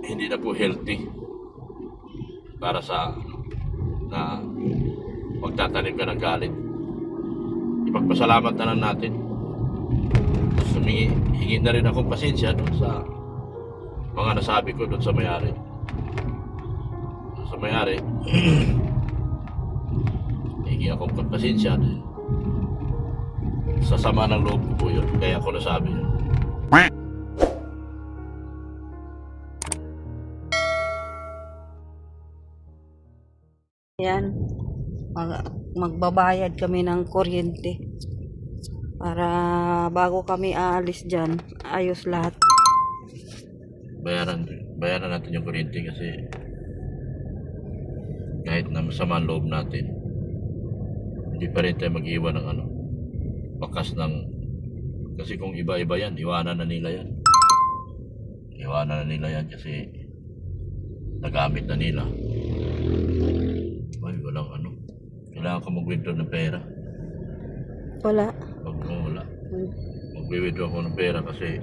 hindi na po healthy para sa na magtatanim ka ng galit. Ipagpasalamat na lang natin. Hingi na rin akong pasensya doon sa mga nasabi ko doon sa may-ari. Sa may-ari, hingi akong pasensya. Sa sama ng loob ko po yun, kaya ako nasabi yun. Yan, magbabayad kami ng kuryente para bago kami aalis dyan, ayos lahat. Bayaran natin yung kuryente kasi kahit na masama ang loob natin, hindi pa rin tayo mag-iwan ng bakas ng, kasi kung iba-iba yan, iwanan na nila yan kasi nagamit na nila. Ay, walang kailangan ko mag-withdraw ng pera. Wala. Wala. Mag-withdraw ko ng pera kasi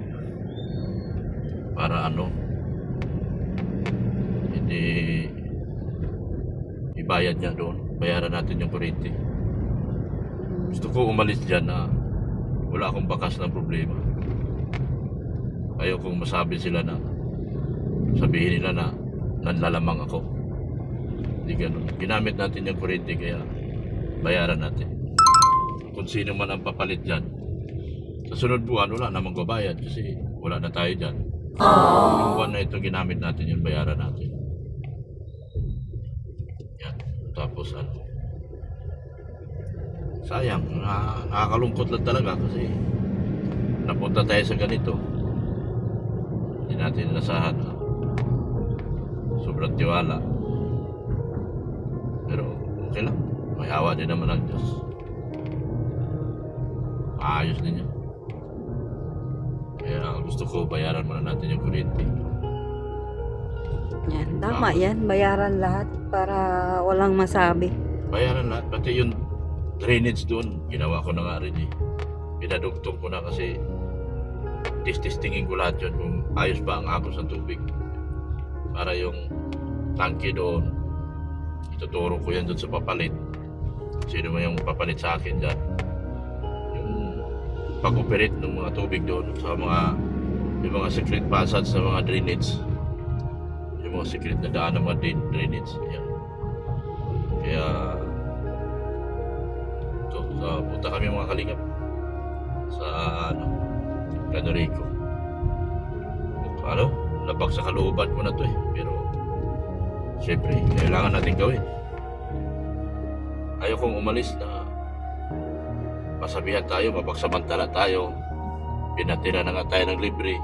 para hindi ibayad niya doon. Bayaran natin yung kuryente. Gusto ko umalis dyan na wala akong bakas ng problema. Ayaw kong sabihin nila na nanlalamang ako. Hindi ganun. Ginamit natin yung kuryente kaya bayaran natin. Kung sino man ang papalit dyan, sa sunod buwan wala namang babayad kasi wala na tayo dyan. Yung buwan na ito ginamit natin yung bayaran natin. Yan. Tapos sayang, nakakalungkot lang talaga kasi napunta tayo sa ganito. Hindi natin nasahan. Sobrang tiwala. Pero okay lang. May awa din naman ang Diyos. Maayos din yan. Kaya gusto ko bayaran muna natin yung kuryente. Yan, tama yan. Bayaran lahat para walang masabi. Bayaran lahat. Pati yung drainage doon, ginawa ko na nga rin eh. Pinadugtong ko na kasi testingin ko lahat yun kung ayos ba ang agos ng tubig. Para yung tangke doon, ituturo ko yan doon sa papalit. Sino man yung papalit sa akin dyan. Yung pag-operate ng mga tubig doon sa yung mga secret passage sa mga drainage. Yung mga secret na daan ng mga drainage. Yan. Kaya punta kami mga kalingap sa Cano Rico. Labag sa kalooban ko na to eh. Pero syempre, kailangan natin gawin. Ayaw kong umalis na masabihan tayo, mapagsamantala tayo, pinatira na nga tayo ng libre,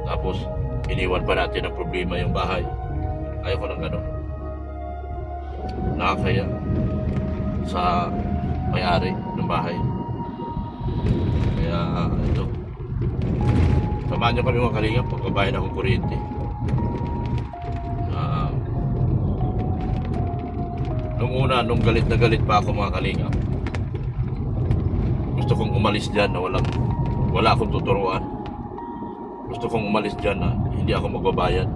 tapos iniwan pa natin ang problema yung bahay. Ayaw ko ng gano'n. Nakakaya sa may-ari ng bahay. Kaya ito, samahan nyo kami mga kalingap, pagbabayad akong kuryente. Nung galit na galit pa ako mga kalingap, gusto kong umalis dyan na wala akong tuturuan. Gusto kong umalis dyan na hindi ako magbabayad.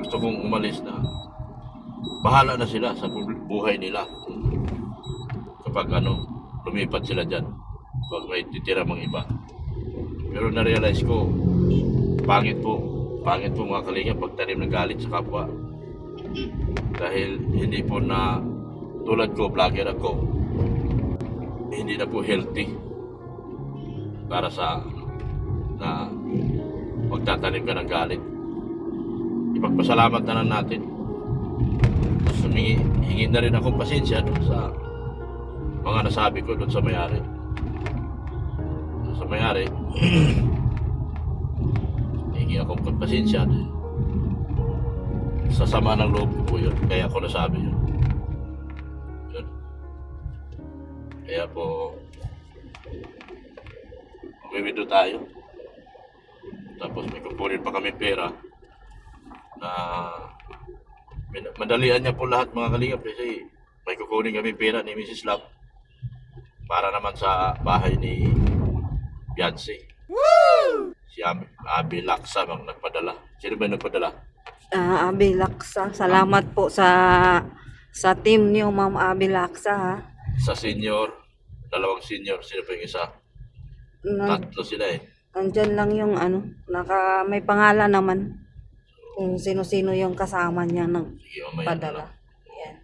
Gusto kong umalis na bahala na sila sa buhay nila kapag lumipat sila dyan, kapag may titira mga iba. Pero na-realize ko, pangit po mga kalingap pagtanim ng galit sa kapwa. Dahil hindi po na, tulad ko, vlogger ako, hindi na po healthy para sa na magtatanim ka ng galit. Ipagpasalamat na lang natin. Hingi na rin akong pasensya doon sa mga nasabi ko doon sa may-ari. Hingi akong pasensya. Sa sama ng loob ko po yun, kaya ako nasabi yun. Kaya po magwiwido tayo, tapos may kukunin pa kami pera na madalian niya po lahat mga kalingap kasi may kukunin kami pera ni Mrs. Love para naman sa bahay ni Beyonce. Si Abi Laksa ang nagpadala. Sino ba yung nagpadala? Abi Laksa. Salamat po sa team niyo, Ma'am Abi Laksa, ha. Sa senior, dalawang senior, sino pa yung isa? Tatlo sila eh. Andyan lang yung may pangalan naman. Kung sino-sino yung kasama niya Sige, mamaya na lang. nagpadala. Yan.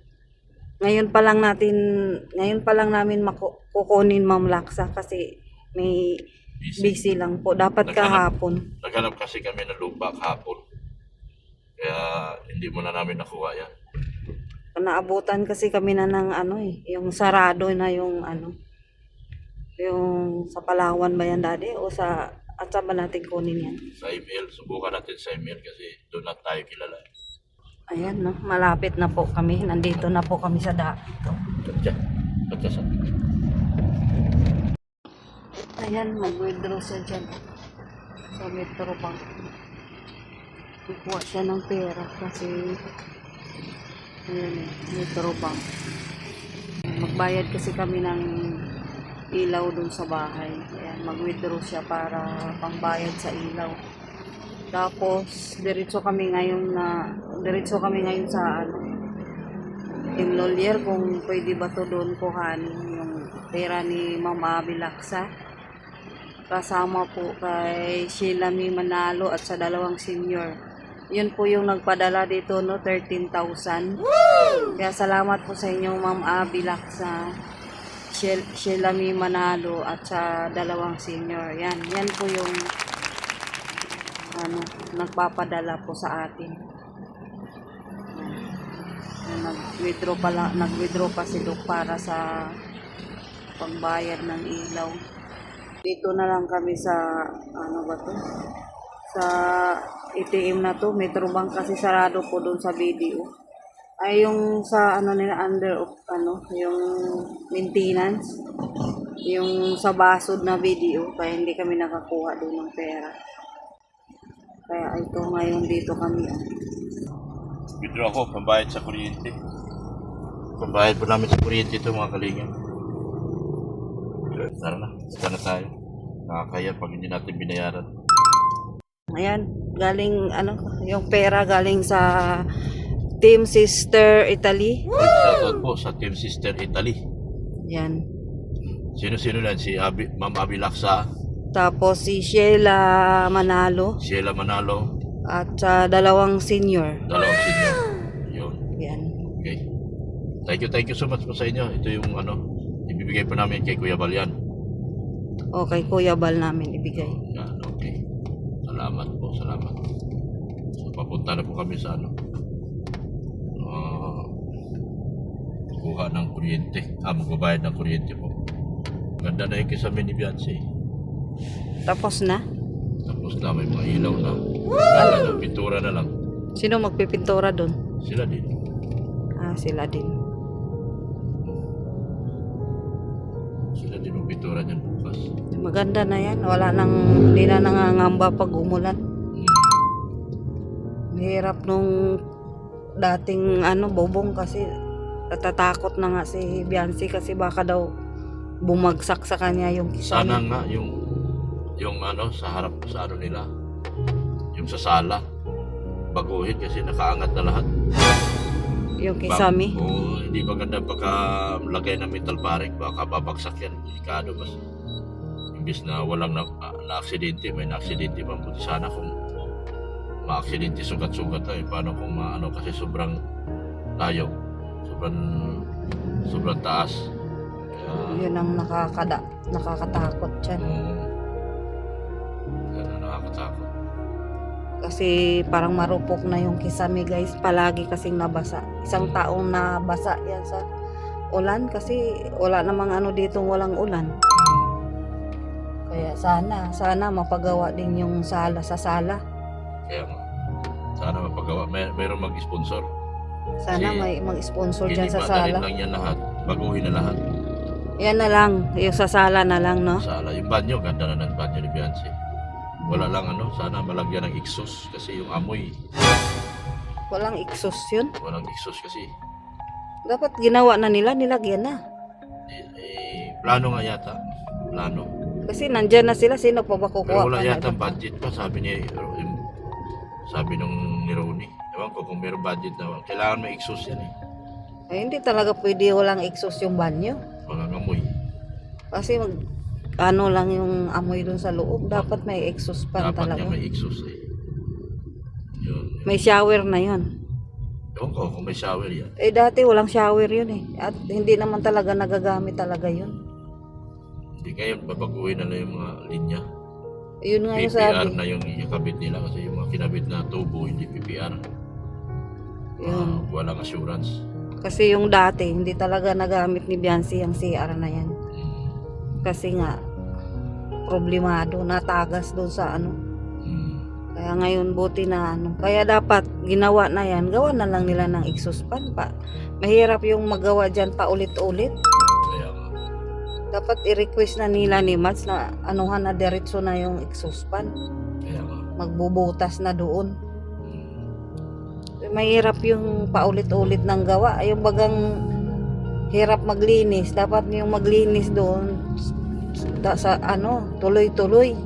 Ngayon pa lang namin kukunin, Ma'am Laksa, kasi may busy lang po. Dapat kahapon. Naghanap kasi kami ng lupa kahapon. Kaya hindi mo na namin nakuha yan. Naabutan kasi kami na ng yung sarado na yung yung sa Palawan ba yan, Daddy? O at saan ba natin kunin yan? Sa email, subukan natin sa email kasi doon na tayo kilala. Ayan, no? Malapit na po kami. Nandito na po kami sa dito. Tatya sa. Ayan, mag-withdraw siya dyan. Sa Metro Bank. Kukuha siya ng pera kasi ayan, Metro Bank. Magbayad kasi kami ng ilaw dun sa bahay. Ayan, mag-withdraw siya para pangbayad sa ilaw. Tapos, diretso kami ngayon sa yung lawyer kung pwede ba to doon kuhanin yung pera ni Ma'am Abi Laksa. Kasama po kay Sheila May Manalo at sa dalawang senior. Yun po yung nagpadala dito, no, 13,000. Kaya salamat po sa inyong Ma'am Abi Laksa, Sheila May Manalo at sa dalawang senior. Yan po yung nagpapadala po sa atin. Nag-withdraw pa si Doc para sa pagbayad ng ilaw. Dito na lang kami sa sa ATM na to. Metro Bank kasi sarado po doon sa BDO. Ay yung sa nila under yung maintenance, yung sa Basod na BDO, kaya hindi kami nakakuha doon ng pera. Kaya ito ngayon dito kami. Withdraw ako, pambayad sa kuryente. Pambayad po namin sa kuryente ito mga kalingap. Tara na, basta na tayo. Nakakaya pag hindi natin binayaran. Ayan, galing yung pera galing sa Team Sister Italy. Shoutout po sa Team Sister Italy. Yan. Sino-sino lang? Si Ma'am Abi Laksa, Tapos si Sheila Manalo Sheila Manalo, at sa dalawang senior. dalawang senior. Yun. Yan. Okay. Thank you so much po sa inyo. Ito yung ibibigay po namin kay Kuya Balyan. Okay, Kuya Bal namin ibigay. Yan, okay. Salamat po, salamat. So, papunta na po kami sa kuha ng kuryente. Magbabayad ng kuryente po. Ganda na yung kisame ni Beyonce. Tapos na? Tapos na, may mga ilaw na. Ganda na, pintura na lang. Sino magpipintura doon? Sila din. Sila din. Sila din ang pintura dyan bukas. Maganda na yan. Hindi na nangangamba pag umulan. Hirap nung dating bobong kasi natatakot na nga si Beyonce kasi baka daw bumagsak sa kanya yung kisame. Sana nga yung sa harap sa nila, yung sa sala, baguhin kasi nakaangat na lahat. Yung kisame. Hindi maganda pagka lagay ng metal paring, baka babagsak yan. Delikado mas. Imbis na walang na-aksidente, may na-aksidente pa. Buti sana kung ma-aksidente, sugat-sugat tayo. Paano kung kasi sobrang layo. Sobrang taas. Yun ang nakakatakot dyan. Yan ang nakakatakot. Kasi parang marupok na yung kisame, guys. Palagi kasing nabasa. Isang taong nabasa yan sa ulan kasi wala namang ditong walang ulan. Kaya sana mapagawa din yung sala sa sala. Kaya sana mapagawa. Mayroong mag-sponsor. Sana Kasi may mag-sponsor dyan sa sala. Hindi lang yan lahat. Baguhin na lahat. Yan na lang. Yung sa sala na lang, no? Sala. Yung banyo, ganda na ng banyo ni Beyonce. Wala lang sana malagyan ng exhaust kasi yung amoy. Walang exhaust yun. Walang exhaust kasi. Dapat ginawa na nila, nilagyan na. Plano nga yata. Plano. Kasi nandyan na sila, sino pa ba kukuha? Pero wala pa na yata iba pa? budget pa, sabi ni Sabi nung ni Ronnie. Ewan ko kung meron budget na. Kailangan may exhaust yan eh. Eh, hindi talaga pwede walang exhaust yung banyo. Mangangamoy. Kasi ano lang yung amoy dun sa loob. Dapat may exhaust fan Dapat talaga. nga may exhaust eh. Yun. May shower na yun. Ewan ko kung may shower yan. Eh dati walang shower yun eh. At hindi naman talaga nagagamit talaga yun. Hindi ngayon babaguhin na lang yung mga linya. Yun nga yung PPR sabi. na yung ikabit nila kasi yung mga kinabit na tubo hindi PPR. Yun. Walang assurance. Kasi yung dati, hindi talaga nagamit ni Biancy ang CR na yan. Mm. Kasi nga, problemado, natagas doon sa ano. Mm. Kaya ngayon, buti na ano. Kaya dapat, ginawa na yan, gawa na lang nila ng exhaust fan pa. Mahirap yung magawa dyan pa ulit-ulit. Kaya nga. Dapat i-request na nila ni Mats na anuhan na diretso na yung exhaust fan. Kaya nga. Magbubutas na doon. Mm. Mahirap yung paulit-ulit ng gawa. Yung bagang hirap maglinis. Dapat yung maglinis doon sa ano, tuloy-tuloy.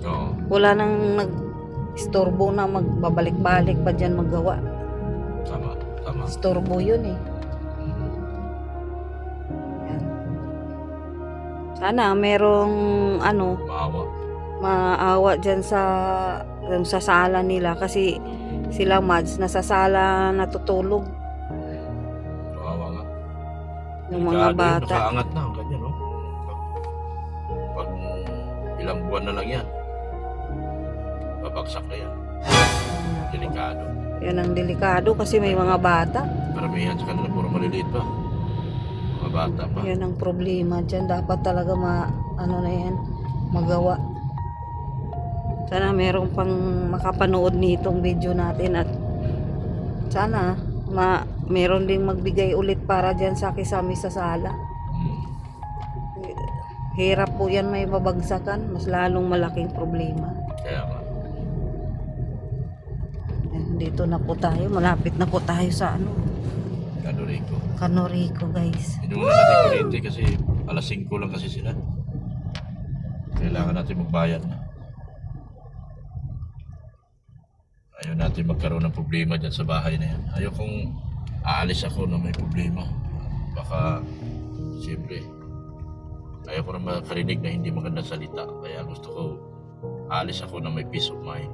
Oo. Wala nang nag-istorbo na magbabalik-balik pa dyan maggawa. Tama. Tama. Istorbo yun eh. Yan. Sana merong ano, Maawa. maawa dyan sa yung sa sala nila kasi sila Mads nasa sala natutulog Maawa nga. yung mga Delikado yun, bata. nakaangat na. Ganyan, no? Pag ilang buwan na lang yan, babagsak na yan. Delikado. Yan ang delikado kasi may mga bata. Karamihan sa kanila puro maliliit pa. Mga bata pa. Yan ang problema dyan. Dapat talaga ano na yan, magawa. Sana merong pang makapanood nitong video natin at sana meron ding magbigay ulit para dyan sa kisami sa sala. Mm. Hirap po yan may babagsakan, mas lalong malaking problema. Kaya nga. Yan, dito na po tayo, malapit na po tayo sa ano, Gano Rico. Canorico guys. Inuuna natin kuryente kasi alas 5 lang kasi sila. Kailangan natin magbayad na. Ayaw natin magkaroon ng problema dyan sa bahay na yan. Ayaw kong aalis ako na may problema. Baka, siyempre, ayaw ko na makarinig na hindi magandang salita. Kaya gusto ko, aalis ako na may peace of mind.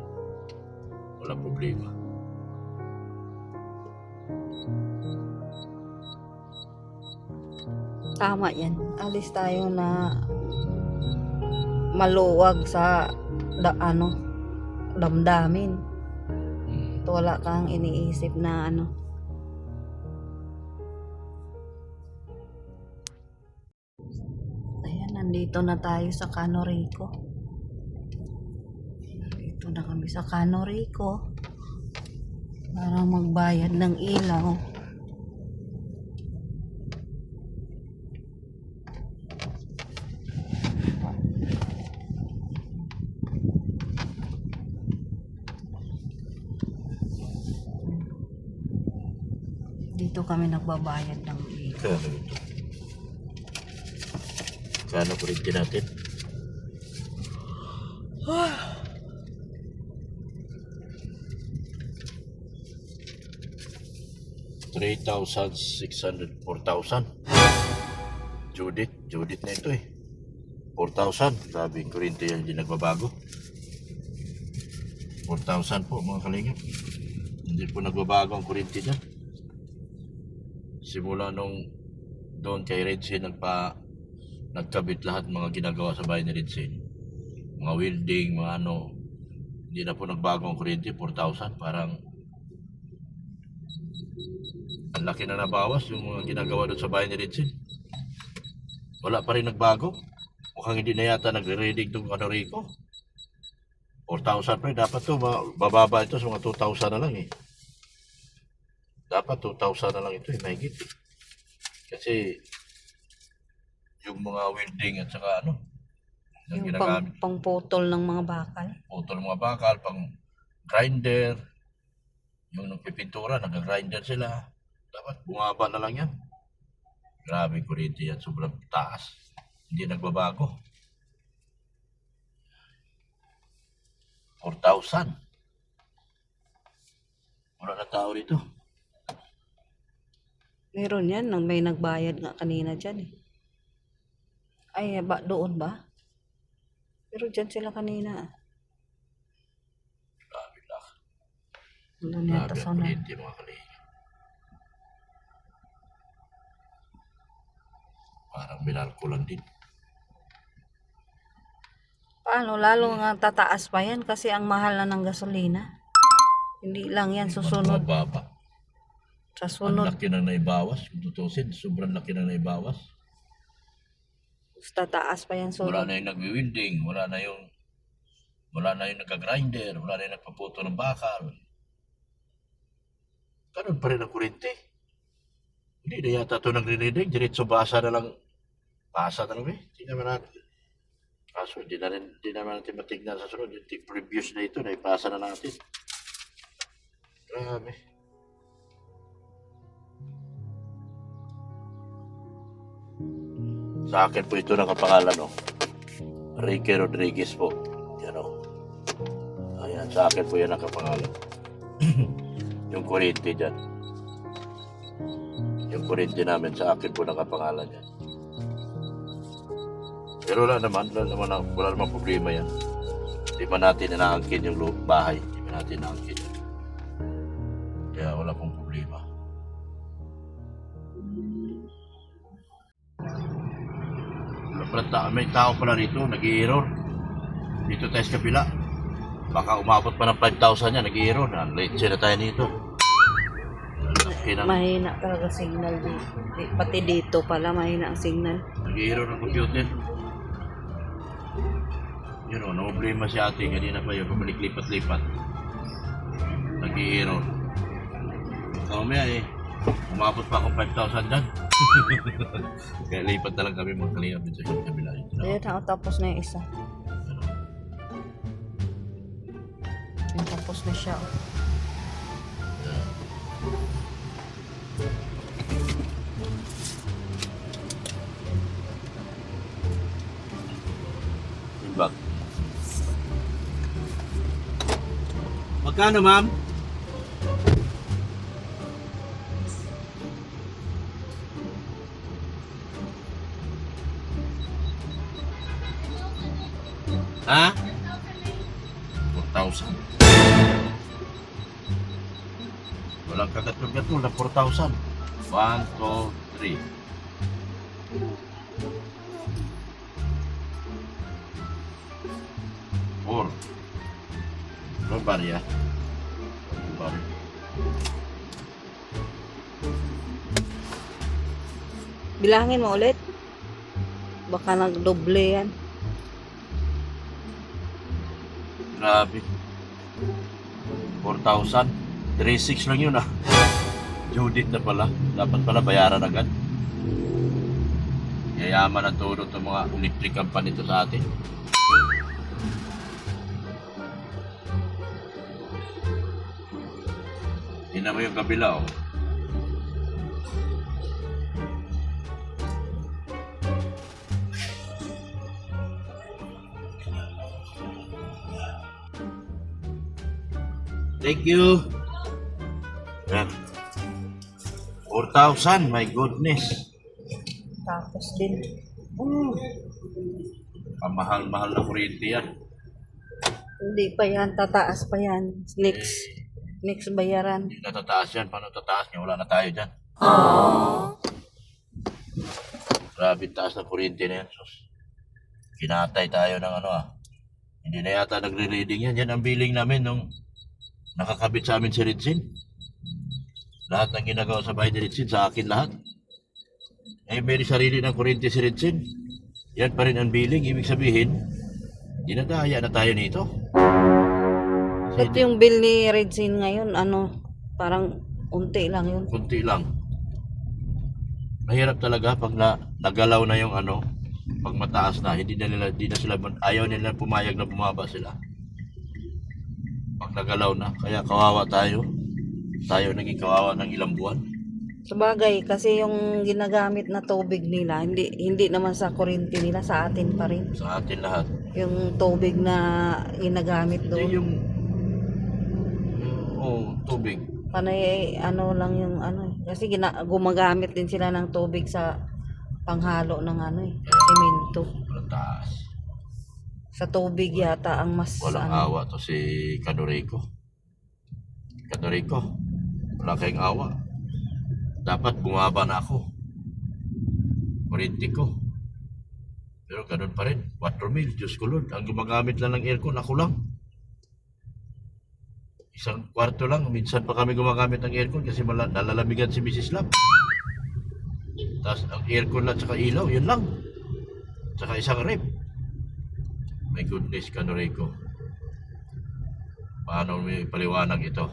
Walang problema. Tama yan. Alis tayo na maluwag sa damdamin. Mm. Wala kang iniisip na ano. Ayan, nandito na tayo sa Canorico. Dito na kami sa Canorico para magbayad ng ilaw. Dito kami nagbabayad ng ilaw. Kano ito? Kano kuryente natin? $3,600, 4,000. Judith na ito eh. 4,000. Grabe yung kuryente yan, hindi nagbabago. 4,000 po mga kalingap. Hindi po nagbabago ang kuryente dyan. Simula nung doon kay Redsin nagkabit lahat mga ginagawa sa bahay ni Redsin. Mga welding, mga ano. Hindi na po nagbago ang kuryente, 4,000. Parang ang laki na nabawas yung mga ginagawa doon sa bahay ni Redsin. Wala pa rin nagbago. Mukhang hindi na yata nagre-reading itong Canorico. 4,000 pa rin. Dapat to, bababa ito sa mga 2,000 na lang eh. Dapat 2,000 na lang ito eh, mahigit eh. Kasi yung mga welding at saka ano, yung Yung ginagamit, pangputol ng mga bakal. putol mga bakal, pang grinder, yung nagpipintura, nag-grinder sila. Dapat bumaba na lang yan. Grabe kuryente yan, sobrang taas. Hindi nagbabago. 4,000. Wala na tao dito. Meron yan, may nagbayad nga kanina dyan eh. Ay, ba, doon ba? Pero dyan sila kanina. Grabe lang. Wala Grabe niyata ang sana. kuryente mga kalinga. Parang minalkulan din. Paano? Lalo nga tataas pa yan kasi ang mahal na ng gasolina. Hindi lang yan susunod. Mababa. Sa Ang sunod, laki nang naibawas. Kung tutusin, sobrang laki nang naibawas. tataas pa yan Wala sunod. na yung nagwi-winding, wala na yung nagka-grinder, wala na yung nagpaputo ng bakal. Ganun pa rin ang kuryente. Hindi na yata ito nagre-reading, diretso basa na lang. Basa na lang eh. Hindi naman natin. Kaso hindi naman natin matignan sa sunod. Yung previous na ito, naipasa na natin. Grabe. Sa akin po ito nakapangalan, no? Ricky Rodriguez po. Yan, o. Ayan, sa akin po yan nakapangalan. Yung kuryente dyan. Yung kuryente namin, sa akin po nakapangalan yan. Pero wala naman problema yan. Hindi man natin inaangkin yung bahay. Hindi man natin inaangkin yan. Kaya wala pong problema. May tao pala rito, nag-i-error. Dito tayo sa kabila. Baka umabot pa ng 5,000 yan, nag-i-error. Late na tayo nito. Mahina talaga signal dito. Pati dito pala mahina ang signal. Nag-i-error ng computer. Yun o, problema si ate. Kanina pa yun, pabalik lipat-lipat. Nag-i-error. Kamaya umabot pa akong 5,000 dyan. Kaya lipat na lang kami mga kalingap dito sa kabila. Ayun, tapos na yung isa. Ayun, tapos na siya. Bag. Magkano, ma'am? Ha? 4,000. Walang kagat-kagat na 4,000. 1, 2, 3. Four. Ano barya? Barya. Bilangin mo ulit. Baka nagdoble yan. Grabe. 4,000. 3,600 lang yun ah. Judith na pala. Dapat pala bayaran agad. Yayaman ang todo itong mga electric company ito sa atin. Tingnan mo yung kabila oh. Thank you. Yan. 4,000, my goodness. Tapos din. Pamahal-mahal na kuryente yan. Hindi pa yan. Tataas pa yan. Next bayaran. Hindi na tataas yan. Paano tataas niya? Wala na tayo dyan. Grabe taas na kuryente na yan. Sus. Kinatay tayo ng ano ah. Hindi na yata nagre-reading yan. Yan ang billing namin nung nakakabit sa amin si Ritsin. Lahat ng ginagawa sa bahay ni Ritsin, sa akin lahat. Eh, may sarili ng kuryente si Ritsin. Yan pa rin ang billing. Ibig sabihin, dinadaya na tayo nito. Ito yung bill ni Redzin ngayon, parang unti lang yun. Kunti lang. Mahirap talaga pag nagalaw na yung pag mataas na, hindi na sila, ayaw nila pumayag na bumaba sila. Pag nagalaw na, kaya kawawa tayo. Tayo naging kawawa ng ilang buwan. Sabagay, kasi yung ginagamit na tubig nila, hindi naman sa kuryente nila, sa atin pa rin. Sa atin lahat. Yung tubig na ginagamit Hindi doon. yung tubig. Panay ano lang yung ano eh. Kasi gumagamit din sila ng tubig sa panghalo ng ano eh, semento. Walang taas. Sa tubig yata ang mas Walang ano. awa to si Canorico. Canorico, wala kayong awa. Dapat bumaba na ako. 40 ko. Pero ganun pa rin. 4,000, Diyos ko Lord. Ang gumagamit lang ng aircon, ako lang. Isang kwarto lang. Minsan pa kami gumagamit ng aircon kasi nalalamigan si Mrs. Lam. Tapos ang aircon lang tsaka ilaw, yun lang. Tsaka isang rep. My goodness, Canorico. Paano may paliwanag ito?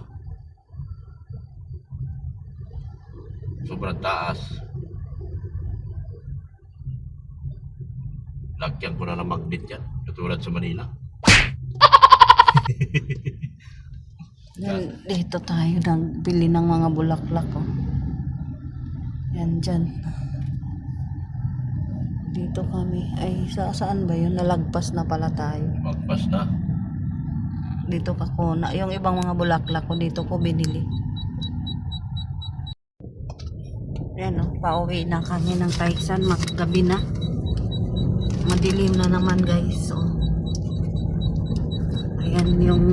Sobrang taas. Lagyan ko na ng magnet yan. Katulad sa Manila. Dito tayo nagbili ng mga bulaklak oh. Yan dyan. Dito kami. Ay, saan ba yun? Nalagpas na pala tayo. Magpas na. Dito ka kuna. Yung ibang mga bulaklak ko dito ko binili. Yan oh, pauwi na kami ng Taisan. Gabi na. Madilim na naman guys. So, ayan yung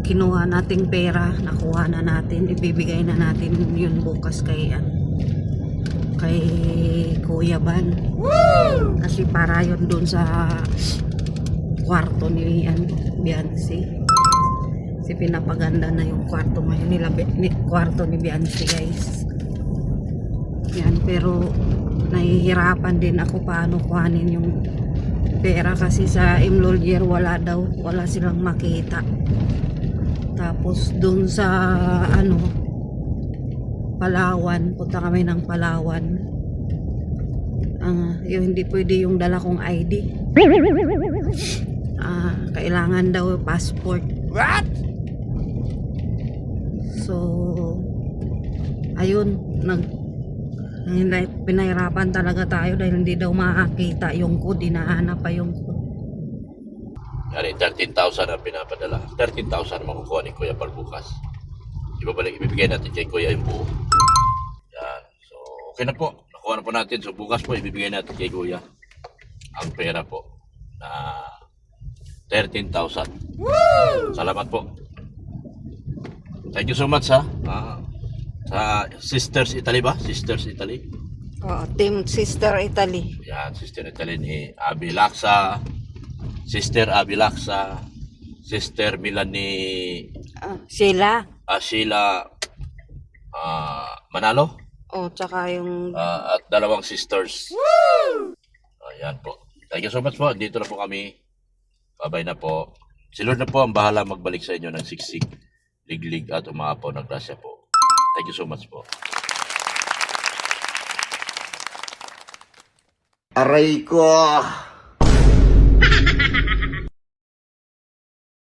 kinuha nating pera, nakuha na natin, ibibigay na natin yun bukas kay Kuya Ban. Woo! Kasi para yun dun sa kwarto ni Beyonce. Kasi pinapaganda na yung kwarto ngayon nila, kwarto ni Beyonce guys. Yan, pero nahihirapan din ako paano kuhanin yung pera kasi sa Imlolyer wala silang makita. Tapos dun sa Palawan, punta kami ng Palawan. Yung hindi pwede yung dala kong ID. Kailangan daw passport. What? So ayun, pinahirapan talaga tayo dahil hindi daw makakita yung code, hinahanap pa yung code. Yan, 13,000 ang pinapadala. 13,000 makukuha ni Kuya pagbukas. Ibibigay natin kay Kuya yung buo. Yan. So, okay na po. Nakuha na po natin. So, bukas po, ibibigay natin kay Kuya ang pera po na 13,000. Salamat po. Thank you so much ha. Sa Sisters Italy ba? Sisters Italy. Team Sister Italy. Yan, Sister Italy ni Abi Laksa. Sister Abi Laksa. Sister Milani Sheila. Sheila Manalo. Tsaka yung At dalawang sisters. Ayan po. Thank you so much po. Dito na po kami. Babay na po. Si Lord na po ang bahala magbalik sa inyo ng siksik, liglig at umaapaw ng grasya po. Thank you so much po. Aray ko!